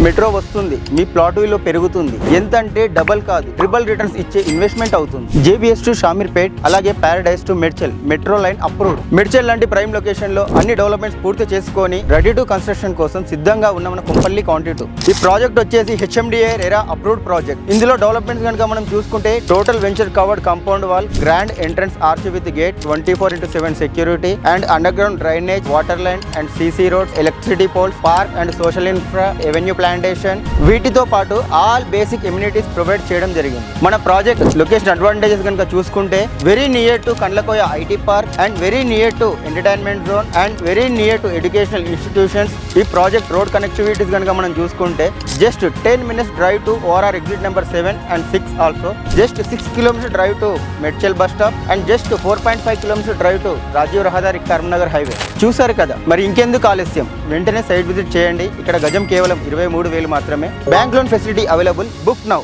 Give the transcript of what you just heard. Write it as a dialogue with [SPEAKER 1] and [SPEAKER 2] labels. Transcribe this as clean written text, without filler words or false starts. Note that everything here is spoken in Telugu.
[SPEAKER 1] మెట్రో వస్తుంది, మీ ప్లాట్ విలువ పెరుగుతుంది. ఎంత అంటే డబల్ కాదు, ట్రిపుల్ రిటర్న్స్ ఇచ్చే ఇన్వెస్ట్మెంట్ అవుతుంది. జేబీఎస్ టు షామీర్పేట్, అలాగే paradise to Medchal metro line approved. Medchal లాంటి ప్రైమ్ లొకేషన్ లో అన్ని డెవలప్మెంట్స్ పూర్తి చేసుకొని రెడీ టు కన్స్ట్రక్షన్ కోసం సిద్ధంగా ఉన్న మన కుంపల్లి కౌంటీ 2. ఈ ప్రాజెక్ట్ వచ్చేసి హెచ్ఎండిఏ రెరా అప్రూవ్డ్ ప్రాజెక్ట్. ఇందులో డెవలప్మెంట్స్ కనుక మనం చూసుకుంటే total venture covered compound wall, grand entrance arch with gate, 24/7 security and underground drainage, water line and CC roads, electricity poles, park and social infra, avenue plantation, వీటితో పాటు ఆల్ బేసిక్ ఎమ్యూనిటీస్ ప్రొవైడ్ చేయడం జరిగింది. మన ప్రాజెక్ట్ లొకేషన్ అడ్వాంటేజెస్ కనుక చూసుకుంటే very near to Kandlakoya IT park and very near to entertainment zone and very near to educational institutions. ఈ ప్రాజెక్ట్ రోడ్ కనెక్టివిటీస్ కనుక మనం చూసుకుంటే just 10 minutes drive to ORR exit number 7 and 6, also just 6 kilometers drive to Medchal bus stop and just 4.5 kilometers drive to Rajiv Rahadari Karimnagar highway. చూసారు కదా, మరి ఇంకెందుకు ఆలస్యం, వెంటనే సైట్ విజిట్ చేయండి. ఇక్కడ గజం కేవలం 23,000 మాత్రమే. Bank loan facility available. Book now.